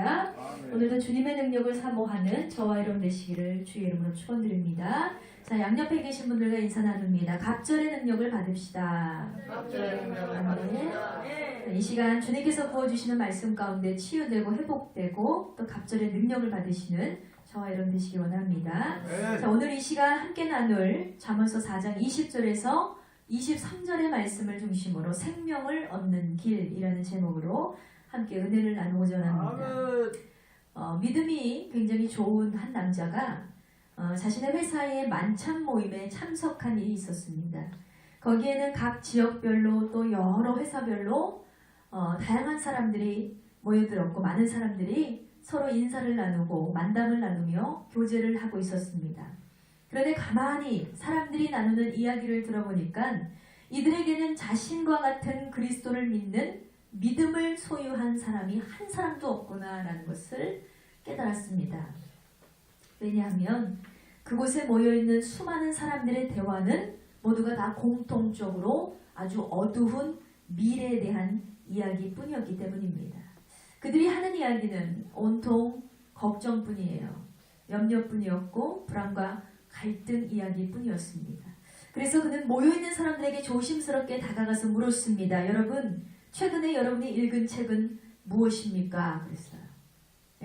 바랍니다. 오늘도 주님의 능력을 사모하는 저와 여러분 되시기를 주의 이름으로 축원드립니다. 자, 양옆에 계신 분들과 인사 나눕니다. 갑절의 능력을 받읍시다. 아멘. 이 시간 주님께서 부어주시는 말씀 가운데 치유되고 회복되고 또 갑절의 능력을 받으시는 저와 여러분 되시기 원합니다. 자, 오늘 이 시간 함께 나눌 잠언서 4장 20절에서 23절의 말씀을 중심으로 생명을 얻는 길이라는 제목으로 함께 은혜를 나누고자 합니다. 믿음이 굉장히 좋은 한 남자가 자신의 회사의 만찬 모임에 참석한 일이 있었습니다. 거기에는 각 지역별로 또 여러 회사별로 다양한 사람들이 모여들었고 많은 사람들이 서로 인사를 나누고 만담을 나누며 교제를 하고 있었습니다. 그런데 가만히 사람들이 나누는 이야기를 들어보니까 이들에게는 자신과 같은 그리스도를 믿는 믿음을 소유한 사람이 한 사람도 없구나라는 것을 깨달았습니다. 왜냐하면 그곳에 모여있는 수많은 사람들의 대화는 모두가 다 공통적으로 아주 어두운 미래에 대한 이야기뿐이었기 때문입니다. 그들이 하는 이야기는 온통 걱정뿐이에요. 염려뿐이었고 불안과 갈등 이야기뿐이었습니다. 그래서 그는 모여있는 사람들에게 조심스럽게 다가가서 물었습니다. 여러분, 최근에 여러분이 읽은 책은 무엇입니까? 그랬어요.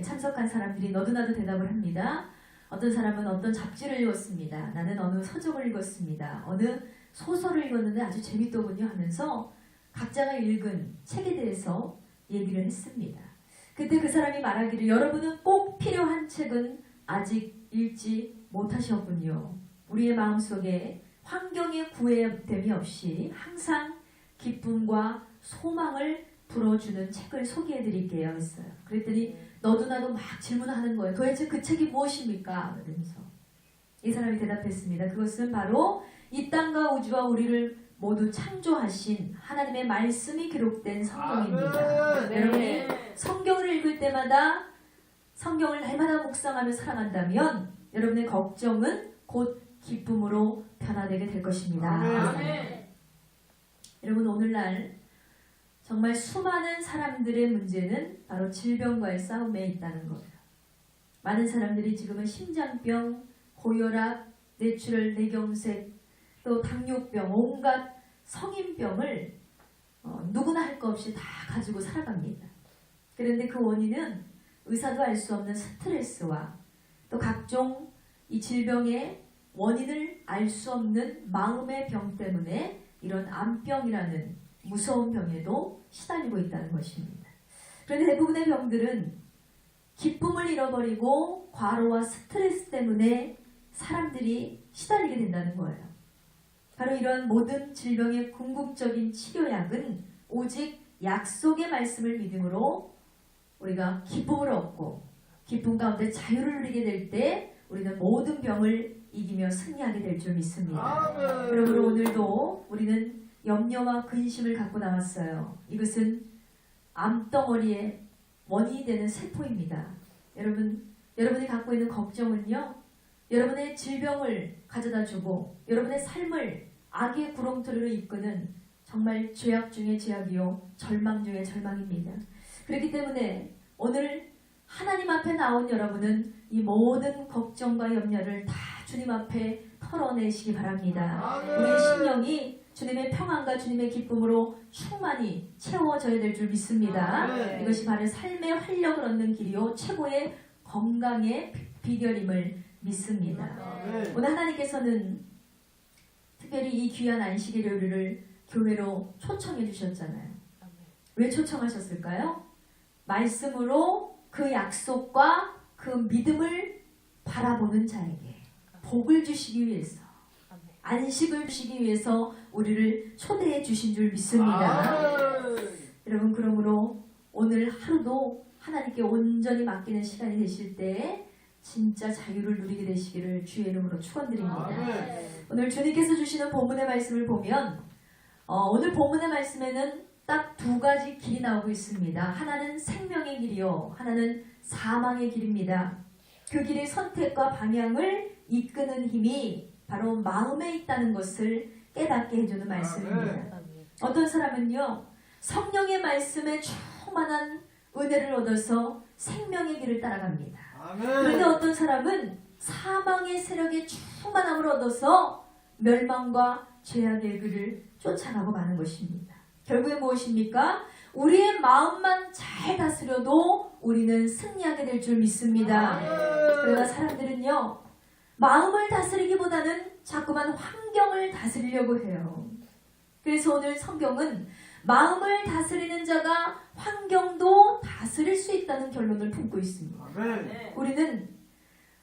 참석한 사람들이 너도나도 대답을 합니다. 어떤 사람은 어떤 잡지를 읽었습니다. 나는 어느 서적을 읽었습니다. 어느 소설을 읽었는데 아주 재밌더군요 하면서 각자가 읽은 책에 대해서 얘기를 했습니다. 그때 그 사람이 말하기를 여러분은 꼭 필요한 책은 아직 읽지 못하셨군요. 우리의 마음속에 환경의 구애됨이 없이 항상 기쁨과 소망을 불어주는 책을 소개해드릴게요 했어요. 그랬더니 너도 나도 막 질문하는 거예요. 도대체 그 책이 무엇입니까? 그러면서 이 사람이 대답했습니다. 그것은 바로 이 땅과 우주와 우리를 모두 창조하신 하나님의 말씀이 기록된 성경입니다. 여러분이 성경을 읽을 때마다 성경을 날마다 묵상하며 살아간다면 여러분의 걱정은 곧 기쁨으로 변화되게 될 것입니다. 여러분, 오늘날 정말 수많은 사람들의 문제는 바로 질병과의 싸움에 있다는 거예요. 많은 사람들이 지금은 심장병, 고혈압, 뇌출혈, 뇌경색, 또 당뇨병, 온갖 성인병을 누구나 할 것 없이 다 가지고 살아갑니다. 그런데 그 원인은 의사도 알 수 없는 스트레스와 또 각종 이 질병의 원인을 알 수 없는 마음의 병 때문에 이런 암병이라는 무서운 병에도 시달리고 있다는 것입니다. 그런데 대부분의 병들은 기쁨을 잃어버리고 과로와 스트레스 때문에 사람들이 시달리게 된다는 거예요. 바로 이런 모든 질병의 궁극적인 치료약은 오직 약속의 말씀을 믿음으로 우리가 기쁨을 얻고 기쁨 가운데 자유를 누리게 될 때 우리는 모든 병을 이기며 승리하게 될 줄 믿습니다. 여러분, 오늘도 우리는 염려와 근심을 갖고 나왔어요. 이것은 암덩어리의 원인이 되는 세포입니다. 여러분이 갖고 있는 걱정은요, 여러분의 질병을 가져다주고 여러분의 삶을 악의 구렁텅이로 이끄는 정말 죄악 중의 죄악이요 절망 중의 절망입니다. 그렇기 때문에 오늘 하나님 앞에 나온 여러분은 이 모든 걱정과 염려를 다 주님 앞에 털어내시기 바랍니다. 우리의 심령이 주님의 평안과 주님의 기쁨으로 충만히 채워져야 될 줄 믿습니다. 이것이 바로 삶의 활력을 얻는 길이요 최고의 건강의 비결임을 믿습니다. 오늘 하나님께서는 특별히 이 귀한 안식의 요리를 교회로 초청해 주셨잖아요. 왜 초청하셨을까요? 말씀으로 그 약속과 그 믿음을 바라보는 자에게 복을 주시기 위해서, 안식을 주시기 위해서 우리를 초대해 주신 줄 믿습니다. 여러분, 그러므로 오늘 하루도 하나님께 온전히 맡기는 시간이 되실 때 진짜 자유를 누리게 되시기를 주의 이름으로 축원드립니다. 오늘 주님께서 주시는 본문의 말씀을 보면 오늘 본문의 말씀에는 딱 두 가지 길이 나오고 있습니다. 하나는 생명의 길이요, 하나는 사망의 길입니다. 그 길의 선택과 방향을 이끄는 힘이 바로 마음에 있다는 것을 깨닫게 해주는 말씀입니다. 어떤 사람은요, 성령의 말씀에 충만한 은혜를 얻어서 생명의 길을 따라갑니다. 아멘. 그런데 어떤 사람은 사망의 세력의 충만함을 얻어서 멸망과 죄악의 길을 쫓아가고 마는 것입니다. 결국에 무엇입니까? 우리의 마음만 잘 다스려도 우리는 승리하게 될 줄 믿습니다. 그러나 사람들은요, 마음을 다스리기보다는 자꾸만 환경을 다스리려고 해요. 그래서 오늘 성경은 마음을 다스리는 자가 환경도 다스릴 수 있다는 결론을 품고 있습니다. 아멘. 우리는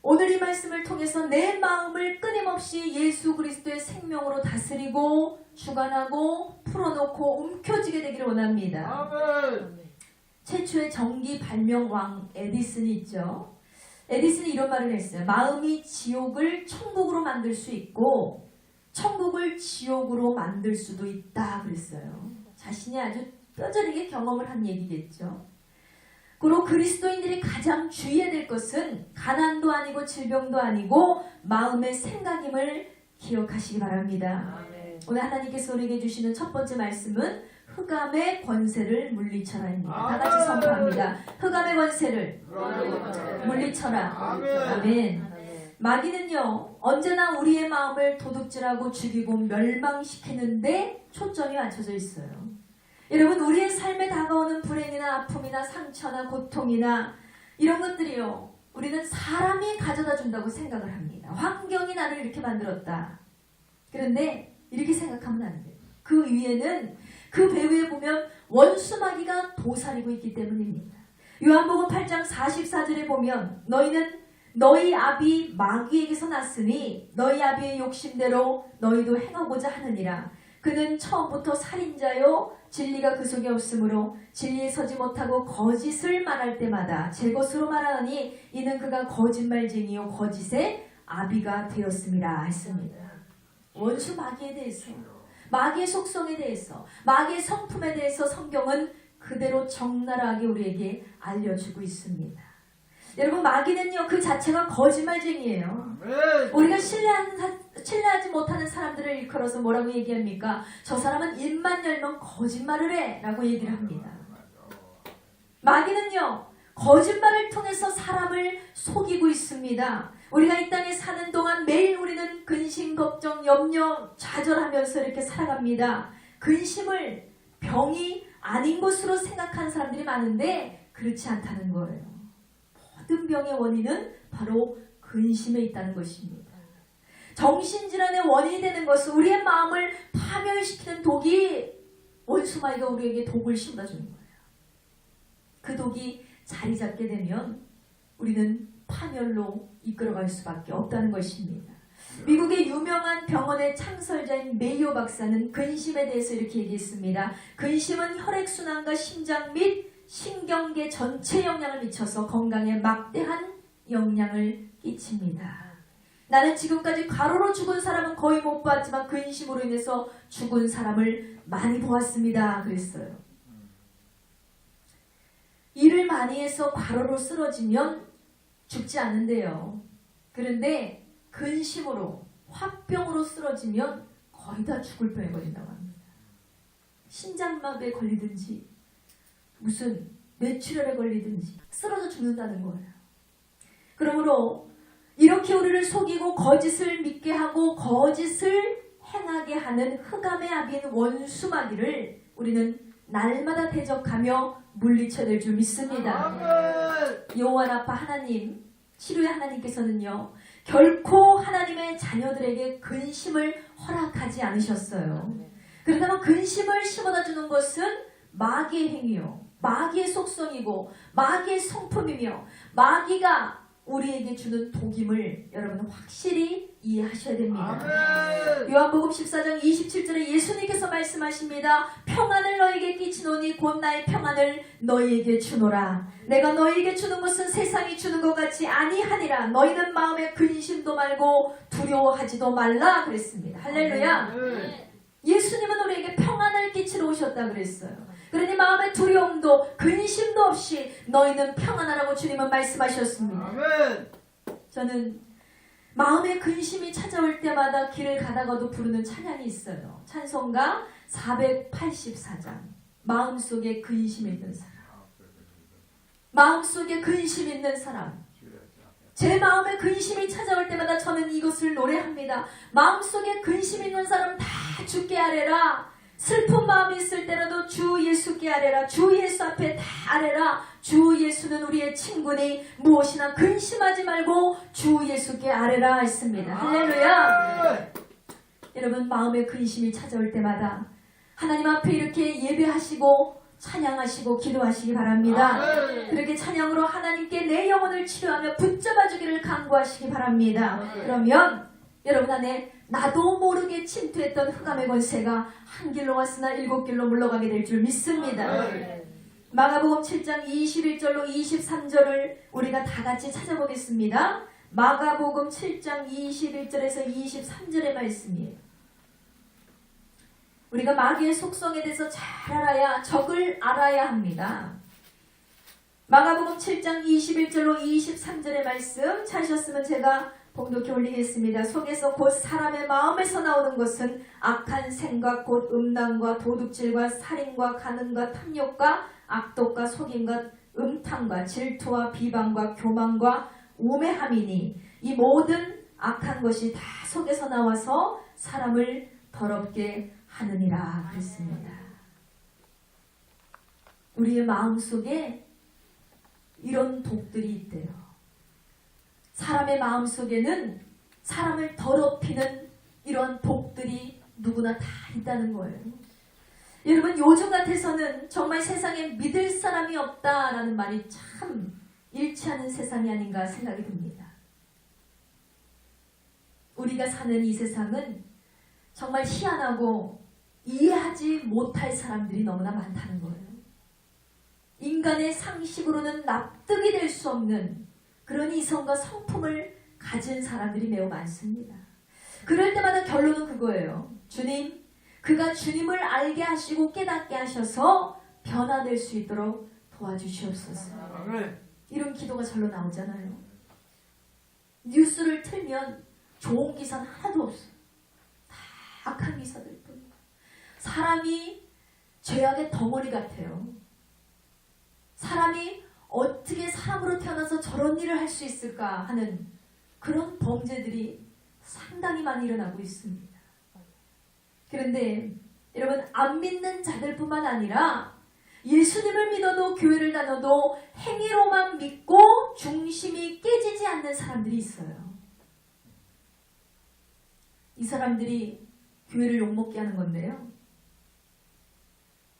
오늘 이 말씀을 통해서 내 마음을 끊임없이 예수 그리스도의 생명으로 다스리고 주관하고 풀어놓고 움켜쥐게 되기를 원합니다. 아멘. 최초의 전기 발명 왕 에디슨이 있죠. 에디슨이 이런 말을 했어요. 마음이 지옥을 천국으로 만들 수 있고 천국을 지옥으로 만들 수도 있다 그랬어요. 자신이 아주 뼈저리게 경험을 한 얘기겠죠. 그리고 그리스도인들이 가장 주의해야 될 것은 가난도 아니고 질병도 아니고 마음의 생각임을 기억하시기 바랍니다. 아멘. 오늘 하나님께서 우리에게 주시는 첫 번째 말씀은 흑암의 권세를 물리쳐라입니다. 다 같이 선포합니다. 흑암의 권세를 물리쳐라. 아멘. 아멘. 아멘. 마귀는요, 언제나 우리의 마음을 도둑질하고 죽이고 멸망시키는데 초점이 맞춰져 있어요. 여러분, 우리의 삶에 다가오는 불행이나 아픔이나 상처나 고통이나 이런 것들이요, 우리는 사람이 가져다 준다고 생각을 합니다. 환경이 나를 이렇게 만들었다. 그런데 이렇게 생각하면 안 돼요. 그 위에는, 그 배후에 보면 원수 마귀가 도사리고 있기 때문입니다. 요한복음 8장 44절에 보면 너희는 너희 아비 마귀에게서 났으니 너희 아비의 욕심대로 너희도 행하고자 하느니라. 그는 처음부터 살인자요 진리가 그 속에 없으므로 진리에 서지 못하고 거짓을 말할 때마다 제 것으로 말하니 이는 그가 거짓말쟁이요 거짓의 아비가 되었음이라 했습니다. 원수 마귀에 대해서, 마귀의 속성에 대해서, 마귀의 성품에 대해서 성경은 그대로 적나라하게 우리에게 알려주고 있습니다. 여러분, 마귀는요, 그 자체가 거짓말쟁이에요. 아멘. 우리가 신뢰하지 못하는 사람들을 일컬어서 뭐라고 얘기합니까? 저 사람은 입만 열면 거짓말을 해 라고 얘기를 합니다. 마귀는요, 거짓말을 통해서 사람을 속이고 있습니다. 우리가 이 땅에 사는 동안 매일 우리는 근심, 걱정, 염려, 좌절하면서 이렇게 살아갑니다. 근심을 병이 아닌 것으로 생각하는 사람들이 많은데 그렇지 않다는 거예요. 모든 병의 원인은 바로 근심에 있다는 것입니다. 정신질환의 원인이 되는 것은 우리의 마음을 파멸시키는 독이, 원수마귀가 우리에게 독을 심어주는 거예요. 그 독이 자리 잡게 되면 우리는 파멸로 이끌어갈 수밖에 없다는 것입니다. 미국의 유명한 병원의 창설자인 메이오 박사는 근심에 대해서 이렇게 얘기했습니다. 근심은 혈액순환과 심장 및 신경계 전체 영향을 미쳐서 건강에 막대한 영향을 끼칩니다. 나는 지금까지 과로로 죽은 사람은 거의 못 봤지만 근심으로 인해서 죽은 사람을 많이 보았습니다. 그랬어요. 일을 많이 해서 과로로 쓰러지면 죽지 않는데요. 그런데 근심으로, 화병으로 쓰러지면 거의 다 죽을 병에 걸린다고 합니다. 심장마비에 걸리든지 무슨 뇌출혈에 걸리든지 쓰러져 죽는다는 거예요. 그러므로 이렇게 우리를 속이고 거짓을 믿게 하고 거짓을 행하게 하는 흑암의 아비인 원수마귀를 우리는 날마다 대적하며 물리쳐야 될 줄 믿습니다. 아멘. 여호와 라파 하나님, 치료의 하나님께서는요, 결코 하나님의 자녀들에게 근심을 허락하지 않으셨어요. 그렇다면 근심을 심어다 주는 것은 마귀의 행위요, 마귀의 속성이고 마귀의 성품이며 마귀가 우리에게 주는 독임을 여러분 확실히 이해하셔야 됩니다. 아멘. 요한복음 14장 27절에 예수님께서 말씀하십니다. 평안을 너희에게 끼치노니 곧 나의 평안을 너희에게 주노라. 내가 너희에게 주는 것은 세상이 주는 것 같이 아니하니라. 너희는 마음에 근심도 말고 두려워하지도 말라 그랬습니다. 할렐루야. 아멘. 예수님은 우리에게 평안을 끼치러 오셨다 그랬어요. 그러니 마음의 두려움도 근심도 없이 너희는 평안하라고 주님은 말씀하셨습니다. 아멘. 저는 마음의 근심이 찾아올 때마다 길을 가다가도 부르는 찬양이 있어요. 찬송가 484장, 마음속에 근심이 있는 사람. 마음속에 근심 있는 사람, 제 마음에 근심이 찾아올 때마다 저는 이것을 노래합니다. 마음속에 근심 있는 사람 다 주께 아뢰라. 슬픈 마음이 있을 때라도 주 예수께 아뢰라. 주 예수 앞에 다 아뢰라. 주 예수는 우리의 친구니 무엇이나 근심하지 말고 주 예수께 아뢰라 했습니다. 할렐루야. 여러분, 마음에 근심이 찾아올 때마다 하나님 앞에 이렇게 예배하시고 찬양하시고 기도하시기 바랍니다. 그렇게 찬양으로 하나님께 내 영혼을 치료하며 붙잡아주기를 간구하시기 바랍니다. 그러면 여러분 안에 나도 모르게 침투했던 흑암의 권세가 한 길로 왔으나 일곱 길로 물러가게 될 줄 믿습니다. 마가복음 7장 21절로 23절을 우리가 다 같이 찾아보겠습니다. 마가복음 7장 21절에서 23절의 말씀이에요. 우리가 마귀의 속성에 대해서 잘 알아야, 적을 알아야 합니다. 마가복음 7장 21절로 23절의 말씀 찾으셨으면 제가 봉독해 올리겠습니다. 속에서 곧 사람의 마음에서 나오는 것은 악한 생각 곧 음란과 도둑질과 살인과 간음과 탐욕과 악독과 속임과 음탕과 질투와 비방과 교만과 우매함이니 이 모든 악한 것이 다 속에서 나와서 사람을 더럽게 하느니라 그랬습니다. 우리의 마음속에 이런 독들이 있대요. 사람의 마음속에는 사람을 더럽히는 이런 독들이 누구나 다 있다는 거예요. 여러분, 요즘 같아서는 정말 세상에 믿을 사람이 없다라는 말이 참 일치하는 세상이 아닌가 생각이 듭니다. 우리가 사는 이 세상은 정말 희한하고 이해하지 못할 사람들이 너무나 많다는 거예요. 인간의 상식으로는 납득이 될 수 없는 그런 이성과 성품을 가진 사람들이 매우 많습니다. 그럴 때마다 결론은 그거예요. 주님, 그가 주님을 알게 하시고 깨닫게 하셔서 변화될 수 있도록 도와주시옵소서. 이런 기도가 절로 나오잖아요. 뉴스를 틀면 좋은 기사는 하나도 없어요. 다 악한 기사들 뿐. 사람이 죄악의 덩어리 같아요. 사람이 어떻게 사람으로 태어나서 저런 일을 할 수 있을까 하는 그런 범죄들이 상당히 많이 일어나고 있습니다. 그런데 여러분, 안 믿는 자들뿐만 아니라 예수님을 믿어도 교회를 다녀도 행위로만 믿고 중심이 깨지지 않는 사람들이 있어요. 이 사람들이 교회를 욕먹게 하는 건데요.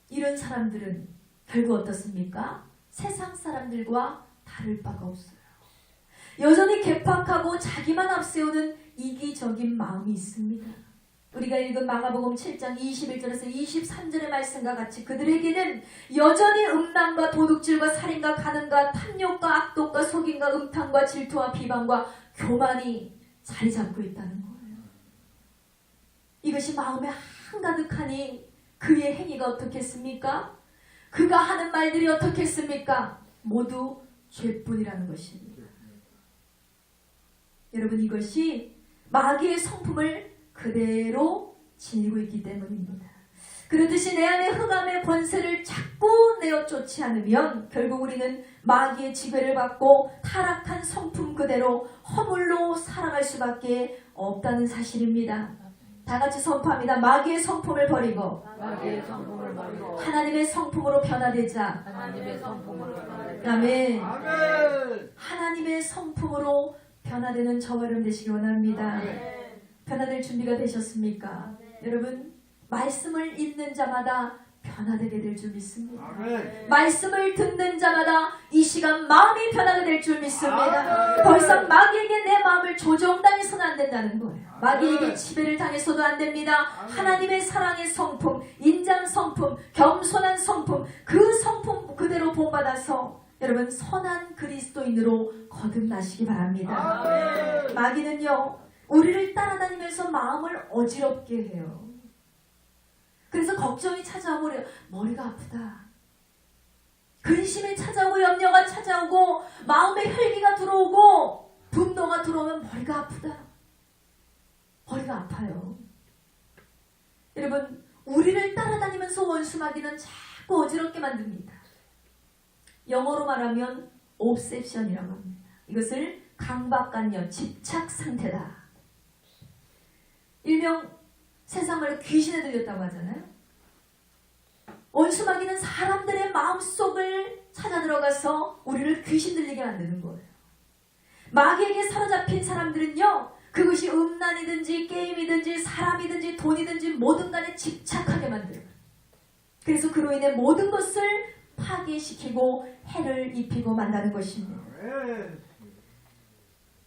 이런 사람들은 결국 어떻습니까? 세상 사람들과 다를 바가 없어요. 여전히 개팍하고 자기만 앞세우는 이기적인 마음이 있습니다. 우리가 읽은 마가복음 7장 21절에서 23절의 말씀과 같이 그들에게는 여전히 음란과 도둑질과 살인과 간음과 탐욕과 악독과 속임과 음탕과 질투와 비방과 교만이 자리 잡고 있다는 거예요. 이것이 마음에 한가득하니 그의 행위가 어떻겠습니까? 그가 하는 말들이 어떻겠습니까? 모두 죄뿐이라는 것입니다. 여러분, 이것이 마귀의 성품을 그대로 지니고 있기 때문입니다. 그렇듯이 내 안에 흑암의 권세를 자꾸 내어 쫓지 않으면 결국 우리는 마귀의 지배를 받고 타락한 성품 그대로 허물로 살아갈 수밖에 없다는 사실입니다. 다 같이 선포합니다. 마귀의 성품을 버리고 하나님의 성품으로 변화되자. 아멘. 하나님의 성품으로 변화되는 저와 여러분 되시기 원합니다. 변화될 준비가 되셨습니까? 여러분, 말씀을 읽는 자마다 변화되게 될 줄 믿습니다. 말씀을 듣는 자마다 이 시간 마음이 변화가 될 줄 믿습니다. 더 이상 마귀에게 내 마음을 조정당해서는 안 된다는 거예요. 마귀에게 지배를 당해서도 안 됩니다. 하나님의 사랑의 성품, 인자한 성품, 겸손한 성품, 그 성품 그대로 본받아서 여러분 선한 그리스도인으로 거듭나시기 바랍니다. 마귀는요, 우리를 따라다니면서 마음을 어지럽게 해요. 그래서 걱정이 찾아오고 머리가 아프다. 근심이 찾아오고 염려가 찾아오고 마음에 혈기가 들어오고 분노가 들어오면 머리가 아프다. 머리가 아파요. 여러분, 우리를 따라다니면서 원수 마귀는 자꾸 어지럽게 만듭니다. 영어로 말하면 obsession이라고 합니다. 이것을 강박관념, 집착 상태다. 일명 세상말로 귀신에 들렸다고 하잖아요. 원수 마귀는 사람들의 마음속을 찾아 들어가서 우리를 귀신 들리게 만드는 거예요. 마귀에게 사로잡힌 사람들은요, 그것이 음란이든지 게임이든지 사람이든지 돈이든지 뭐든 간에 집착하게 만들어요. 그래서 그로 인해 모든 것을 파괴시키고 해를 입히고 만다는 것입니다.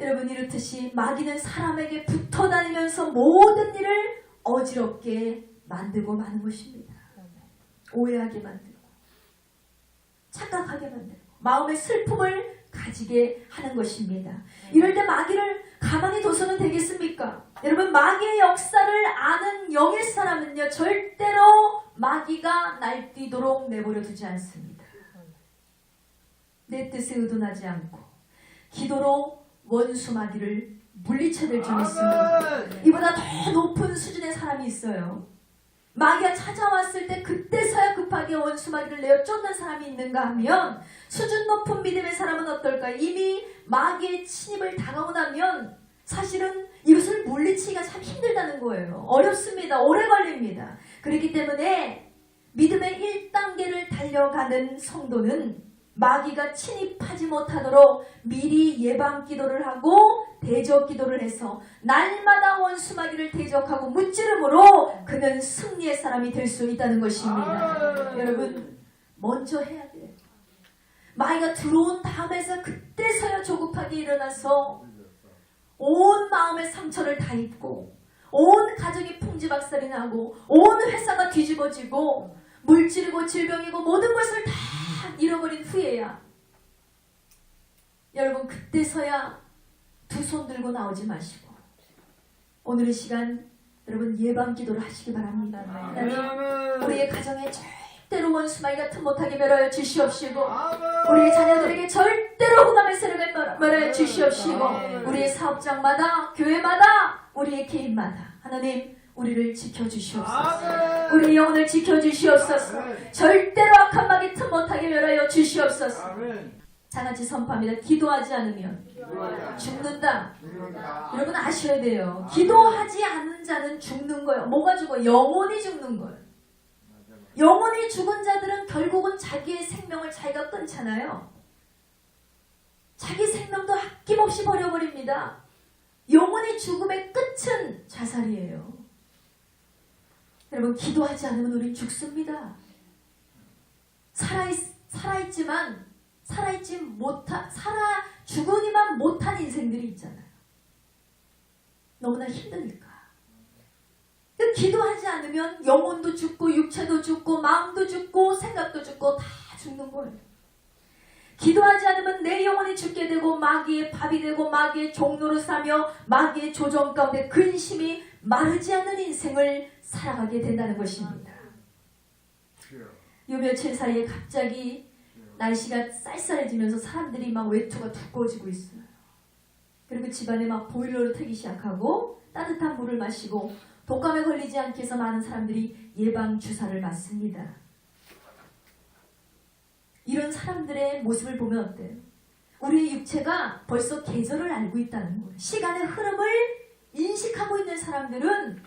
여러분, 이렇듯이 마귀는 사람에게 붙어 다니면서 모든 일을 어지럽게 만들고 마는 것입니다. 오해하게 만들고 착각하게 만들고 마음의 슬픔을 가지게 하는 것입니다. 이럴 때 마귀를 가만히 둬서는 되겠습니까? 여러분, 마귀의 역사를 아는 영의 사람은요, 절대로 마귀가 날뛰도록 내버려 두지 않습니다. 내 뜻에 의존하지 않고 기도로 원수 마귀를 물리쳐낼 줄 믿습니다. 이보다 더 높은 수준의 사람이 있어요. 마귀가 찾아왔을 때 그때서야 급하게 원수 마귀를 내어 쫓는 사람이 있는가 하면, 수준 높은 믿음의 사람은 어떨까요? 이미 마귀의 침입을 당하고 나면 사실은 이것을 물리치기가 참 힘들다는 거예요. 어렵습니다. 오래 걸립니다. 그렇기 때문에 믿음의 1단계를 달려가는 성도는 마귀가 침입하지 못하도록 미리 예방 기도를 하고 대적 기도를 해서 날마다 원수 마귀를 대적하고 무찌름으로 그는 승리의 사람이 될 수 있다는 것입니다. 여러분, 먼저 해야 돼요. 마귀가 들어온 다음에서 그때서야 조급하게 일어나서 온 마음의 상처를 다 입고 온 가정이 풍지박살이 나고 온 회사가 뒤집어지고 물질이고 질병이고 모든 것을 다 잃어버린 후에야, 여러분, 그때서야 두 손 들고 나오지 마시고 오늘 이 시간 여러분 예방 기도를 하시기 바랍니다. 하나님, 우리의 가정에 절대로 원수 마귀가 틈 못하게 멸하여 주시옵시고 우리의 자녀들에게 절대로 흑암의 세력을 멸하여 주시옵시고 우리의 사업장마다 교회마다 우리의 개인마다 하나님 우리를 지켜주시옵소서. 우리의 영혼을 지켜주시옵소서. 절대로 악한 마귀 틈 못하게 멸하여 주시옵소서. 다같이 선포합니다. 기도하지 않으면 죽는다. 여러분 아셔야 돼요. 기도하지 않은 자는 죽는 거예요. 뭐가 죽어? 영혼이 죽는 거예요. 영혼이 죽은 자들은 결국은 자기의 생명을 자기가 끊잖아요. 자기 생명도 아낌없이 버려버립니다. 영혼이 죽음의 끝은 자살이에요. 여러분, 기도하지 않으면 우린 죽습니다. 살아있지만 죽으니만 못한 인생들이 있잖아요. 너무나 힘드니까. 기도하지 않으면 영혼도 죽고 육체도 죽고 마음도 죽고 생각도 죽고 다 죽는 거예요. 기도하지 않으면 내 영혼이 죽게 되고 마귀의 밥이 되고 마귀의 종로로 사며 마귀의 조정 가운데 근심이 마르지 않는 인생을 살아가게 된다는 것입니다. 요 며칠 사이에 갑자기 날씨가 쌀쌀해지면서 사람들이 막 외투가 두꺼워지고 있어요. 그리고 집안에 막 보일러를 틀기 시작하고 따뜻한 물을 마시고 독감에 걸리지 않게 해서 많은 사람들이 예방 주사를 맞습니다. 이런 사람들의 모습을 보면 어때요? 우리의 육체가 벌써 계절을 알고 있다는 거예요. 시간의 흐름을 인식하고 있는 사람들은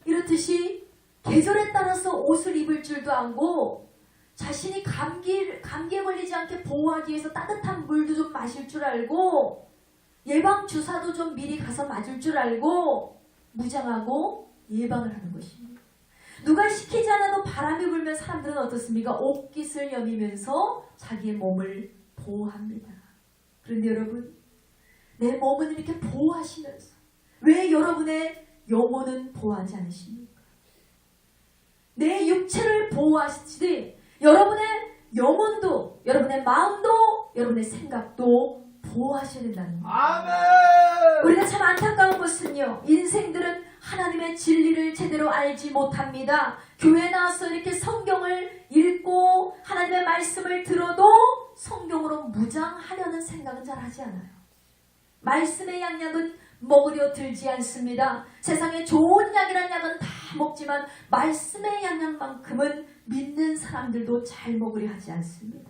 이렇듯이 계절에 따라서 옷을 입을 줄도 알고 자신이 감기에 걸리지 않게 보호하기 위해서 따뜻한 물도 좀 마실 줄 알고 예방 주사도 좀 미리 가서 맞을 줄 알고 무장하고 예방을 하는 것입니다. 누가 시키지 않아도 바람이 불면 사람들은 어떻습니까? 옷깃을 여미면서 자기의 몸을 보호합니다. 그런데 여러분, 내 몸은 이렇게 보호하시면서 왜 여러분의 영혼은 보호하지 않으십니까? 내 육체를 보호하시지 여러분의 영혼도, 여러분의 마음도, 여러분의 생각도 보호하셔야 된다는 거예요. 아멘! 우리가 참 안타까운 것은요, 인생들은 하나님의 진리를 제대로 알지 못합니다. 교회에 나와서 이렇게 성경을 읽고 하나님의 말씀을 들어도 성경으로 무장하려는 생각은 잘 하지 않아요. 말씀의 양약은 먹으려 들지 않습니다. 세상에 좋은 약이란 약은 다 먹지만 말씀의 양약만큼은 믿는 사람들도 잘 먹으려 하지 않습니다.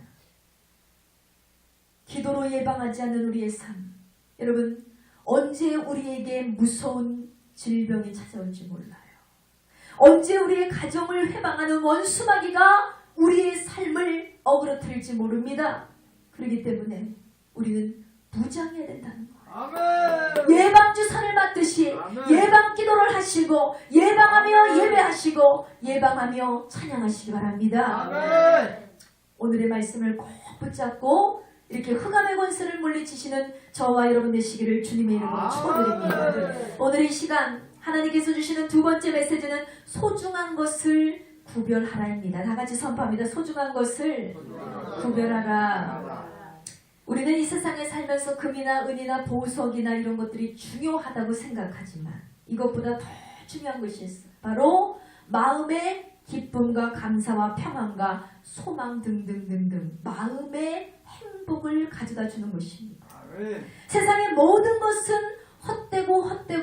기도로 예방하지 않는 우리의 삶, 여러분 언제 우리에게 무서운 질병이 찾아올지 몰라요. 언제 우리의 가정을 해방하는 원수마귀가 우리의 삶을 어그러뜨릴지 모릅니다. 그렇기 때문에 우리는 무장해야 된다는 거예요. 아멘. 예방주사를 맞듯이 아멘. 예방기도를 하시고 예방하며 예배하시고 예방하며 찬양하시기 바랍니다. 아멘. 오늘의 말씀을 꼭 붙잡고 이렇게 흑암의 권세를 물리치시는 저와 여러분 되시기를 주님의 이름으로 축원드립니다. 아멘. 오늘 이 시간 하나님께서 주시는 두 번째 메시지는 소중한 것을 구별하라입니다. 다 같이 선포합니다. 소중한 것을 구별하라. 우리는 이 세상에 살면서 금이나 은이나 보석이나 이런 것들이 중요하다고 생각하지만 이것보다 더 중요한 것이 있어요. 바로 마음의 기쁨과 감사와 평안과 소망 등등등등 마음의 행복을 가져다 주는 것입니다. 아멘. 세상의 모든 것은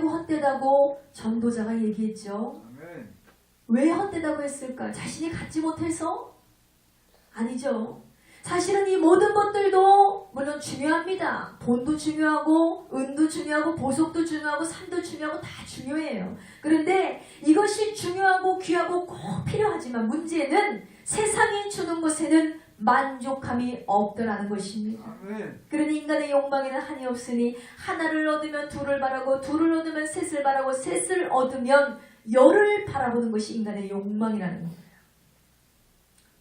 헛되다고 전도자가 얘기했죠. 아멘. 왜 헛되다고 했을까? 자신이 갖지 못해서? 아니죠. 사실은 이 모든 것들도 물론 중요합니다. 돈도 중요하고 은도 중요하고 보석도 중요하고 산도 중요하고 다 중요해요. 그런데 이것이 중요하고 귀하고 꼭 필요하지만 문제는 세상이 주는 것에는 만족함이 없더라는 것입니다. 아멘. 그러니 인간의 욕망에는 한이 없으니 하나를 얻으면 둘을 바라고 둘을 얻으면 셋을 바라고 셋을 얻으면 열을 바라보는 것이 인간의 욕망이라는 거예요.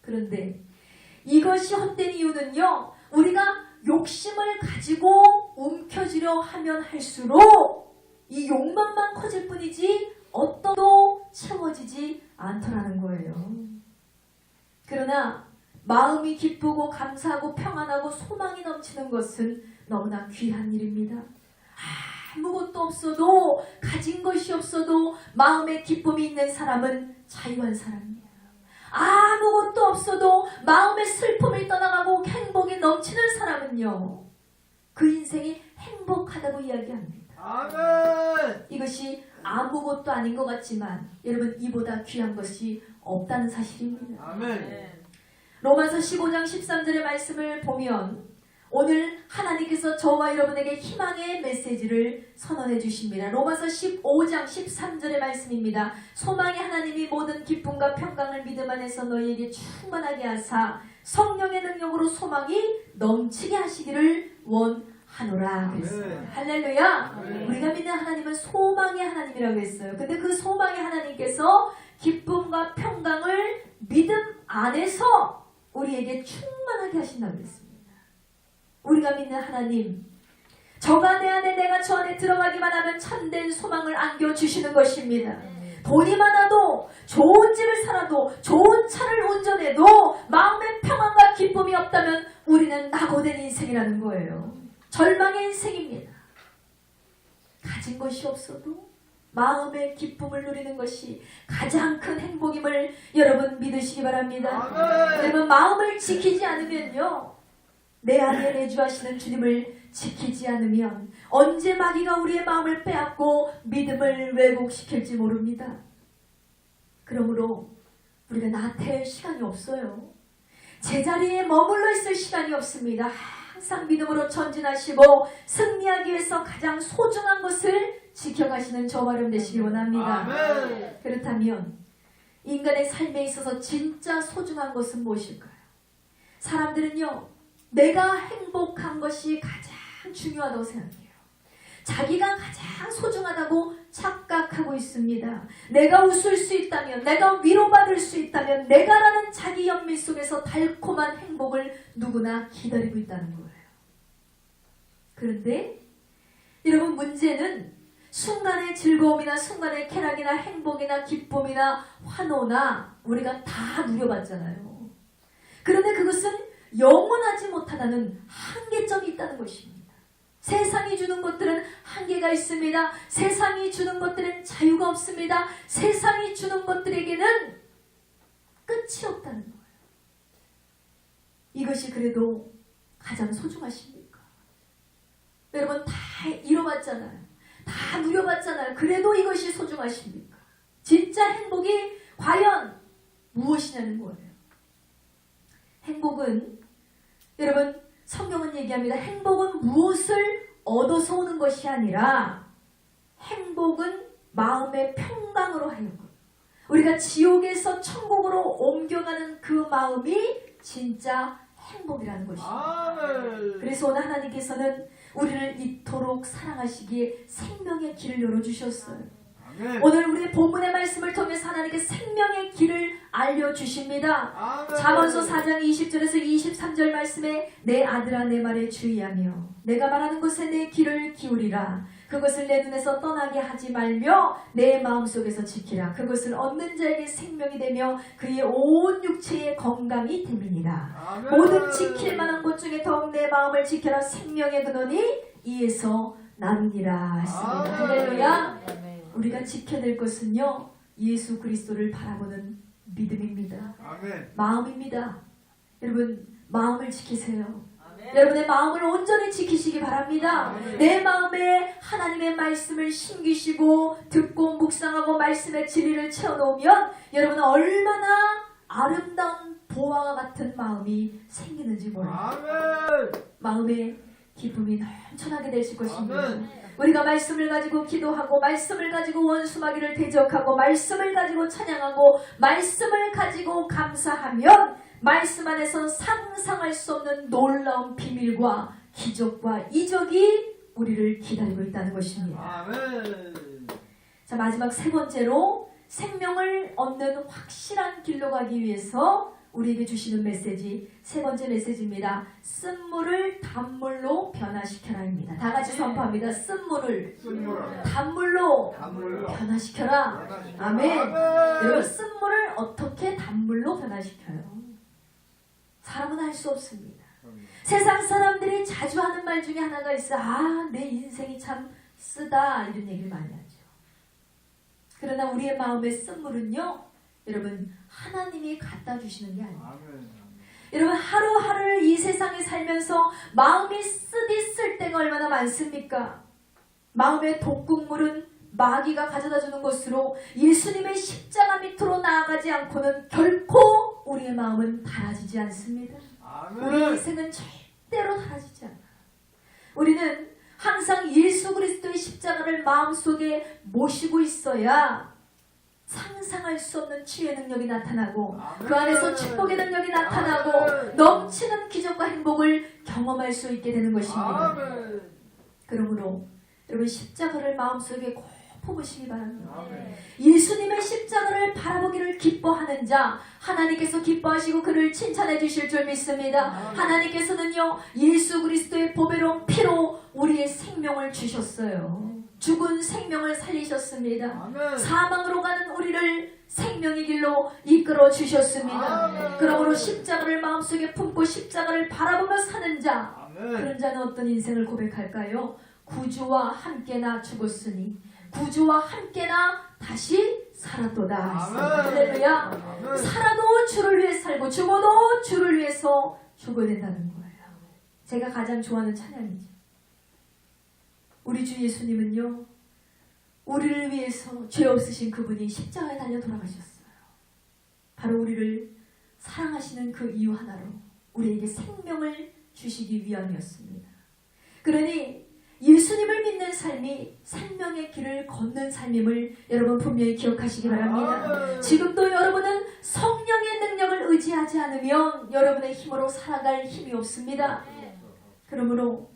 그런데 이것이 헛된 이유는요, 우리가 욕심을 가지고 움켜쥐려 하면 할수록 이 욕망만 커질 뿐이지 어떠도 채워지지 않더라는 거예요. 그러나 마음이 기쁘고 감사하고 평안하고 소망이 넘치는 것은 너무나 귀한 일입니다. 아무것도 없어도 가진 것이 없어도 마음에 기쁨이 있는 사람은 자유한 사람입니다. 아무것도 없어도 마음의 슬픔이 떠나가고 행복이 넘치는 사람은요, 그 인생이 행복하다고 이야기합니다. 아멘. 이것이 아무것도 아닌 것 같지만 여러분 이보다 귀한 것이 없다는 사실입니다. 아멘. 로마서 15장 13절의 말씀을 보면 오늘 하나님께서 저와 여러분에게 희망의 메시지를 선언해 주십니다. 로마서 15장 13절의 말씀입니다. 소망의 하나님이 모든 기쁨과 평강을 믿음 안에서 너희에게 충만하게 하사 성령의 능력으로 소망이 넘치게 하시기를 원하노라 그랬어요. 할렐루야. 우리가 믿는 하나님은 소망의 하나님이라고 했어요. 근데 그 소망의 하나님께서 기쁨과 평강을 믿음 안에서 우리에게 충만하게 하신다고 했습니다. 우리가 믿는 하나님, 저가 내 안에 내가 저 안에 들어가기만 하면 참된 소망을 안겨주시는 것입니다. 돈이 많아도 좋은 집을 살아도 좋은 차를 운전해도 마음의 평안과 기쁨이 없다면 우리는 낙오된 인생이라는 거예요. 절망의 인생입니다. 가진 것이 없어도 마음의 기쁨을 누리는 것이 가장 큰 행복임을 여러분 믿으시기 바랍니다. 여러분 마음을 지키지 않으면요, 내 안에 내주하시는 주님을 지키지 않으면 언제 마귀가 우리의 마음을 빼앗고 믿음을 왜곡시킬지 모릅니다. 그러므로 우리가 나태할 시간이 없어요. 제자리에 머물러 있을 시간이 없습니다. 항상 믿음으로 전진하시고 승리하기 위해서 가장 소중한 것을 지켜가시는 저와 여러분 되시길 원합니다. 아멘. 그렇다면 인간의 삶에 있어서 진짜 소중한 것은 무엇일까요? 사람들은요, 내가 행복한 것이 가장 중요하다고 생각해요. 자기가 가장 소중하다고 착각하고 있습니다. 내가 웃을 수 있다면, 내가 위로받을 수 있다면 내가라는 자기 연민 속에서 달콤한 행복을 누구나 기다리고 있다는 거예요. 그런데 여러분 문제는 순간의 즐거움이나 순간의 쾌락이나 행복이나 기쁨이나 환호나 우리가 다 누려봤잖아요. 그런데 그것은 영원하지 못하다는 한계점이 있다는 것입니다. 세상이 주는 것들은 한계가 있습니다. 세상이 주는 것들은 자유가 없습니다. 세상이 주는 것들에게는 끝이 없다는 거예요. 이것이 그래도 가장 소중하십니까? 여러분 다 이뤄봤잖아요. 다 누려봤잖아요. 그래도 이것이 소중하십니까? 진짜 행복이 과연 무엇이냐는 거예요. 행복은 여러분 성경은 얘기합니다. 행복은 무엇을 얻어서 오는 것이 아니라 행복은 마음의 평강으로 하여금 우리가 지옥에서 천국으로 옮겨가는 그 마음이 진짜 행복이라는 것입니다. 그래서 오늘 하나님께서는 우리를 이토록 사랑하시기에 생명의 길을 열어주셨어요. 오늘 우리 본문의 말씀을 통해서 하나님께 생명의 길을 알려주십니다. 잠언서 4장 20절에서 23절 말씀에 내 아들아 내 말에 주의하며 내가 말하는 것에 내 귀를 기울이라. 그것을 내 눈에서 떠나게 하지 말며 내 마음속에서 지키라. 그것을 얻는 자에게 생명이 되며 그의 온 육체의 건강이 됨이니라. 모든 지킬 만한 것 중에 더욱 내 마음을 지켜라. 생명의 근원이 이에서 나누니라 했습니다. 할렐루야. 우리가 지켜야 될 것은요, 예수 그리스도를 바라보는 믿음입니다. 마음입니다. 여러분, 마음을 지키세요. 여러분의 마음을 온전히 지키시기 바랍니다. 내 마음에 하나님의 말씀을 심기시고 듣고 묵상하고 말씀의 진리를 채워놓으면 여러분은 얼마나 아름다운 보화와 같은 마음이 생기는지 몰라요. 마음에 기쁨이 넘쳐나게 되실 것입니다. 우리가 말씀을 가지고 기도하고 말씀을 가지고 원수마귀를 대적하고 말씀을 가지고 찬양하고 말씀을 가지고 감사하면 말씀 안에서 상상할 수 없는 놀라운 비밀과 기적과 이적이 우리를 기다리고 있다는 것입니다. 자, 마지막 세 번째로 생명을 얻는 확실한 길로 가기 위해서 우리에게 주시는 메시지, 세 번째 메시지입니다. 쓴물을 단물로 변화시켜라입니다. 다 같이 선포합니다. 쓴물을 단물로 변화시켜라. 아멘. 여러분, 쓴물을 어떻게 단물로 변화시켜요? 사람은 할 수 없습니다. 세상 사람들이 자주 하는 말 중에 하나가 있어. 내 인생이 참 쓰다, 이런 얘기를 많이 하죠. 그러나 우리의 마음의 쓴물은요, 여러분, 하나님이 갖다 주시는 게 아니에요. 여러분, 하루하루를 이 세상에 살면서 마음이 쓰디 쓸 때가 얼마나 많습니까? 마음의 독국물은 마귀가 가져다 주는 것으로 예수님의 십자가 밑으로 나아가지 않고는 결코 우리의 마음은 달아지지 않습니다. 우리 인생은 절대로 달아지지 않아요. 우리는 항상 예수 그리스도의 십자가를 마음속에 모시고 있어야 상상할 수 없는 치유의 능력이 나타나고 그 안에서 축복의 능력이 나타나고 넘치는 기적과 행복을 경험할 수 있게 되는 것입니다. 그러므로 여러분, 십자가를 마음속에 꼭 품으시기 바랍니다. 예수님의 십자가를 바라보기를 기뻐하는 자 하나님께서 기뻐하시고 그를 칭찬해 주실 줄 믿습니다. 하나님께서는요, 예수 그리스도의 보배로운 피로 우리의 생명을 주셨어요. 죽은 생명을 살리셨습니다. 사망으로 가는 우리를 생명의 길로 이끌어 주셨습니다. 그러므로 십자가를 마음속에 품고 십자가를 바라보며 사는 자, 그런 자는 어떤 인생을 고백할까요? 구주와 함께나 죽었으니 구주와 함께나 다시 살았도다. 할렐루야. 살아도 주를 위해 살고 죽어도 주를 위해서 죽어야 된다는 거예요. 제가 가장 좋아하는 찬양이죠. 우리 주 예수님은요, 우리를 위해서 죄 없으신 그분이 십자가에 달려 돌아가셨어요. 바로 우리를 사랑하시는 그 이유 하나로 우리에게 생명을 주시기 위함이었습니다. 그러니 예수님을 믿는 삶이 생명의 길을 걷는 삶임을 여러분 분명히 기억하시기 바랍니다. 지금도 여러분은 성령의 능력을 의지하지 않으면 여러분의 힘으로 살아갈 힘이 없습니다. 그러므로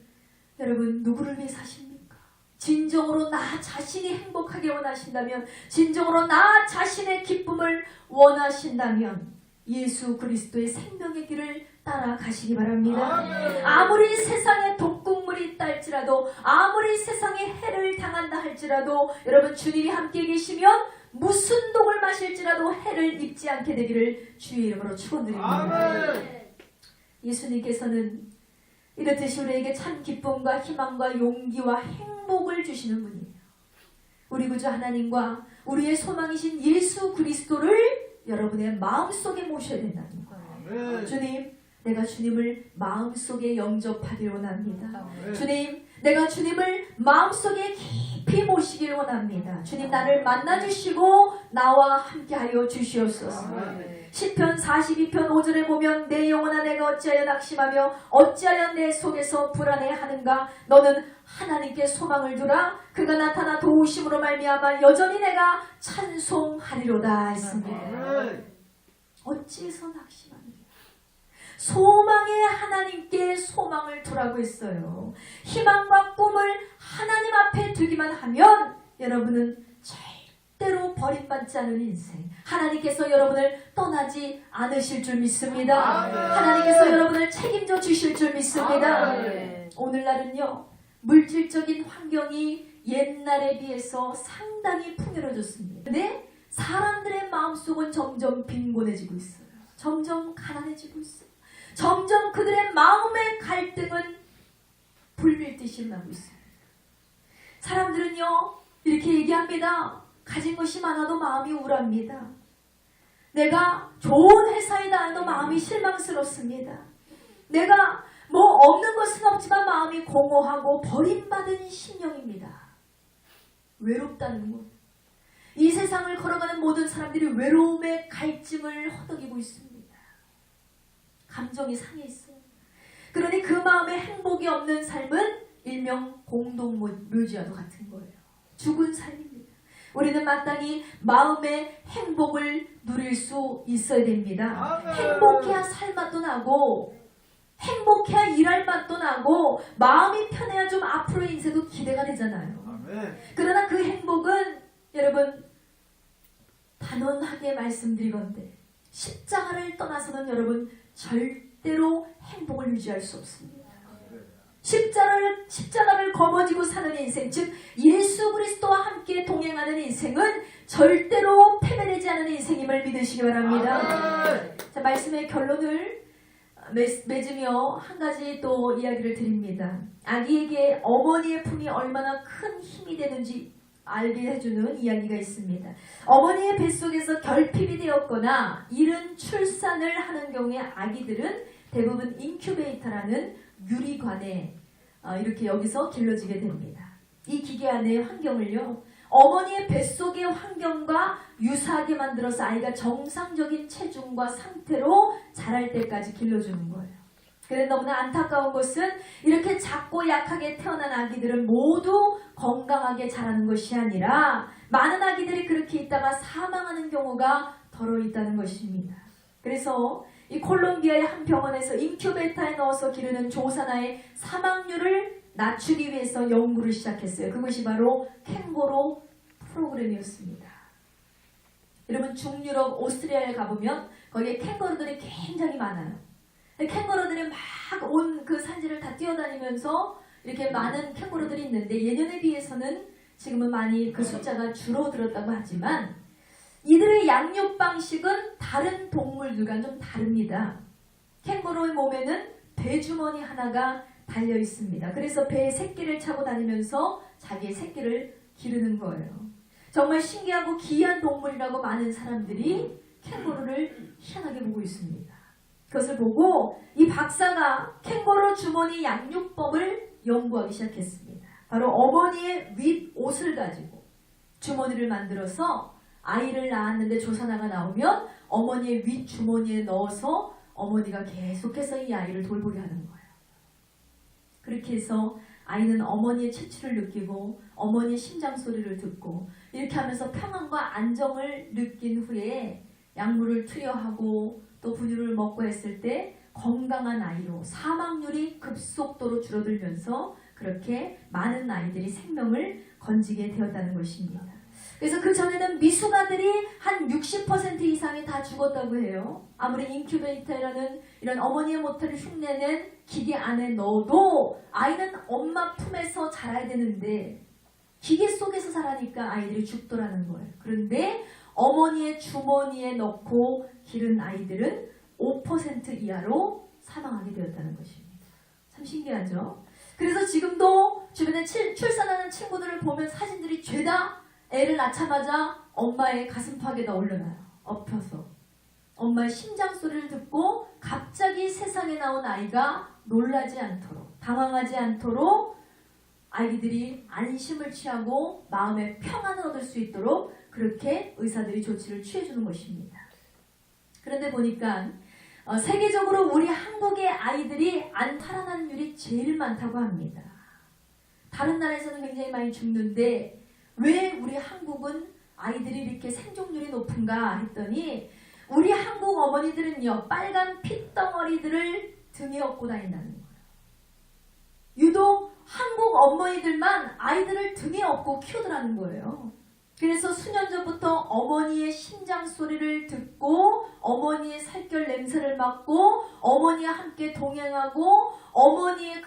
여러분, 누구를 위해 사십니까? 진정으로 나 자신이 행복하게 원하신다면, 진정으로 나 자신의 기쁨을 원하신다면 예수 그리스도의 생명의 길을 따라가시기 바랍니다. 아무리 세상에 독국물이 있다 할지라도, 아무리 세상에 해를 당한다 할지라도, 여러분, 주님이 함께 계시면 무슨 독을 마실지라도 해를 입지 않게 되기를 주의 이름으로 축원드립니다. 예수님께서는 이렇듯이 우리에게 참 기쁨과 희망과 용기와 행복을 주시는 분이에요. 우리 구주 하나님과 우리의 소망이신 예수 그리스도를 여러분의 마음속에 모셔야 된다는 거예요. 주님, 내가 주님을 마음속에 영접하길 원합니다. 주님, 내가 주님을 마음속에 깊이 모시길 원합니다. 주님, 나를 만나주시고 나와 함께하여 주시옵소서. 시편 42편 5절에 보면 내 영혼아 내가 어찌하여 낙심하며 어찌하여 내 속에서 불안해하는가. 너는 하나님께 소망을 두라. 그가 나타나 도우심으로 말미암아 여전히 내가 찬송하리로다 했습니다. 어찌해서 낙심하느냐. 소망에 하나님께 소망을 두라고 했어요. 희망과 꿈을 하나님 앞에 두기만 하면 여러분은 절대로 버림받지 않은 인생, 하나님께서 여러분을 떠나지 않으실 줄 믿습니다. 하나님께서 여러분을 책임져 주실 줄 믿습니다. 오늘날은요, 물질적인 환경이 옛날에 비해서 상당히 풍요로워졌습니다. 근데 사람들의 마음속은 점점 빈곤해지고 있어요. 점점 가난해지고 있어요. 점점 그들의 마음의 갈등은 불밀듯이 일어나고 있어요. 사람들은요, 이렇게 얘기합니다. 가진 것이 많아도 마음이 우울합니다. 내가 좋은 회사에 다녀도 마음이 실망스럽습니다. 내가 뭐 없는 것은 없지만 마음이 공허하고 버림받은 심령입니다. 외롭다는 것. 이 세상을 걸어가는 모든 사람들이 외로움의 갈증을 허덕이고 있습니다. 감정이 상해 있어요. 그러니 그 마음에 행복이 없는 삶은 일명 공동묘지와도 같은 거예요. 죽은 삶입니다. 우리는 마땅히 마음의 행복을 누릴 수 있어야 됩니다. 행복해야 살 맛도 나고, 행복해야 일할 맛도 나고, 마음이 편해야 좀 앞으로의 인생도 기대가 되잖아요. 그러나 그 행복은 여러분 단언하게 말씀드리건대 십자가를 떠나서는 여러분 절대로 행복을 유지할 수 없습니다. 십자가를 거머쥐고 사는 인생, 즉 예수 그리스도와 함께 동행하는 인생은 절대로 패배되지 않는 인생임을 믿으시기 바랍니다. 자, 말씀의 결론을 맺으며 한 가지 또 이야기를 드립니다. 아기에게 어머니의 품이 얼마나 큰 힘이 되는지 알게 해주는 이야기가 있습니다. 어머니의 뱃속에서 결핍이 되었거나 이른 출산을 하는 경우에 아기들은 대부분 인큐베이터라는 유리관에 이렇게 여기서 길러지게 됩니다. 이 기계 안의 환경을요, 어머니의 뱃속의 환경과 유사하게 만들어서 아이가 정상적인 체중과 상태로 자랄 때까지 길러주는 거예요. 그런데 너무나 안타까운 것은 이렇게 작고 약하게 태어난 아기들은 모두 건강하게 자라는 것이 아니라 많은 아기들이 그렇게 있다가 사망하는 경우가 더러 있다는 것입니다. 그래서 이 콜롬비아의 한 병원에서 인큐베이터에 넣어서 기르는 조사나의 사망률을 낮추기 위해서 연구를 시작했어요. 그것이 바로 캥거루 프로그램이었습니다. 여러분 중유럽 오스트리아에 가보면 거기에 캥거루들이 굉장히 많아요. 캥거루들이 막 온 그 산지를 다 뛰어다니면서 이렇게 많은 캥거루들이 있는데 예년에 비해서는 지금은 많이 그 숫자가 줄어들었다고 하지만 이들의 양육 방식은 다른 동물들과 좀 다릅니다. 캥거루의 몸에는 배주머니 하나가 달려 있습니다. 그래서 배에 새끼를 차고 다니면서 자기의 새끼를 기르는 거예요. 정말 신기하고 귀한 동물이라고 많은 사람들이 캥거루를 희한하게 보고 있습니다. 그것을 보고 이 박사가 캥거루 주머니 양육법을 연구하기 시작했습니다. 바로 어머니의 윗옷을 가지고 주머니를 만들어서 아이를 낳았는데 조산아가 나오면 어머니의 윗주머니에 넣어서 어머니가 계속해서 이 아이를 돌보게 하는 거예요. 그렇게 해서 아이는 어머니의 채취를 느끼고 어머니의 심장 소리를 듣고 이렇게 하면서 평안과 안정을 느낀 후에 약물을 투여하고 또 분유를 먹고 했을 때 건강한 아이로 사망률이 급속도로 줄어들면서 그렇게 많은 아이들이 생명을 건지게 되었다는 것입니다. 그래서 그 전에는 미숙아들이 한 60% 이상이 다 죽었다고 해요. 아무리 인큐베이터라는 이런 어머니의 모태를 흉내낸 기계 안에 넣어도 아이는 엄마 품에서 자라야 되는데 기계 속에서 자라니까 아이들이 죽더라는 거예요. 그런데 어머니의 주머니에 넣고 기른 아이들은 5% 이하로 사망하게 되었다는 것입니다. 참 신기하죠? 그래서 지금도 주변에 출산하는 친구들을 보면 사진들이 죄다 애를 낳자마자 엄마의 가슴팍에다 올려놔요. 엎혀서. 엄마의 심장 소리를 듣고 갑자기 세상에 나온 아이가 놀라지 않도록, 당황하지 않도록 아이들이 안심을 취하고 마음의 평안을 얻을 수 있도록 그렇게 의사들이 조치를 취해주는 것입니다. 그런데 보니까 세계적으로 우리 한국의 아이들이 안 탈환율이 제일 많다고 합니다. 다른 나라에서는 굉장히 많이 죽는데 왜 우리 한국은 아이들이 이렇게 생존율이 높은가 했더니 우리 한국 어머니들은요, 빨간 핏덩어리들을 등에 업고 다닌다는 거예요. 유독 한국 어머니들만 아이들을 등에 업고 키우더라는 거예요. 그래서 수년 전부터 어머니의 심장 소리를 듣고 어머니의 살결 냄새를 맡고 어머니와 함께 동행하고 어머니의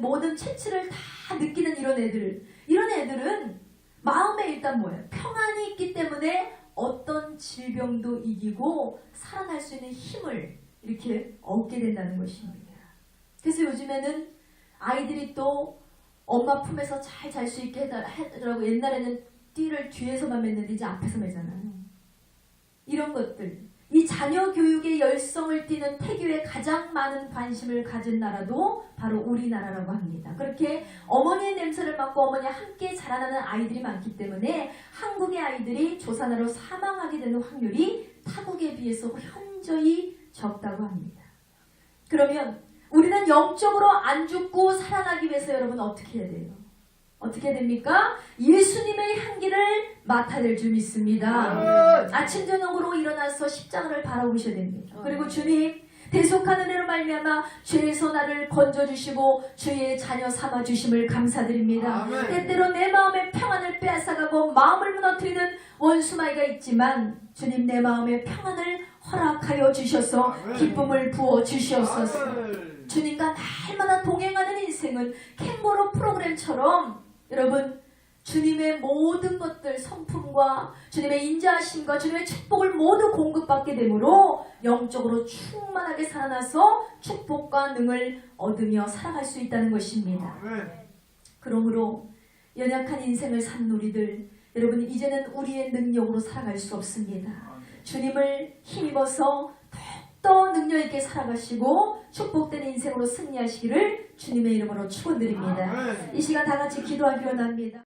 모든 체취를 다 느끼는 이런 애들은 마음에 일단 뭐예요? 평안이 있기 때문에 어떤 질병도 이기고 살아날 수 있는 힘을 이렇게 얻게 된다는 것입니다. 그래서 요즘에는 아이들이 또 엄마 품에서 잘 잘 수 있게 해달라고 옛날에는 띠를 뒤에서만 맸는데 이제 앞에서 매잖아요. 이런 것들, 이 자녀 교육의 열성을 띠는 태교에 가장 많은 관심을 가진 나라도 바로 우리나라라고 합니다. 그렇게 어머니의 냄새를 맡고 어머니와 함께 자라나는 아이들이 많기 때문에 한국의 아이들이 조산아로 사망하게 되는 확률이 타국에 비해서 현저히 적다고 합니다. 그러면 우리는 영적으로 안 죽고 살아나기 위해서 여러분 어떻게 해야 돼요? 어떻게 해야 됩니까? 예수님의 향기를 맡아야 될 줄 믿습니다. 아침 저녁으로 일어나서 십자가를 바라보셔야 됩니다. 그리고 주님, 대속한 은혜로 말미암아 죄에서 나를 건져주시고 주의 자녀 삼아주심을 감사드립니다. 아멘. 때때로 내 마음의 평안을 빼앗아가고 마음을 무너뜨리는 원수마귀가 있지만 주님, 내 마음의 평안을 허락하여 주셔서 아멘. 기쁨을 부어 주시옵소서. 아멘. 주님과 날마다 동행하는 인생은 캥거루 프로그램처럼 여러분, 주님의 모든 것들, 성품과 주님의 인자하심과 주님의 축복을 모두 공급받게 되므로 영적으로 충만하게 살아나서 축복과 능을 얻으며 살아갈 수 있다는 것입니다. 아멘. 그러므로 연약한 인생을 산 우리들, 여러분, 이제는 우리의 능력으로 살아갈 수 없습니다. 주님을 힘입어서 더욱더 능력있게 살아가시고 축복된 인생으로 승리하시기를 주님의 이름으로 축원드립니다. 아멘. 이 시간 다 같이 기도하기 원합니다.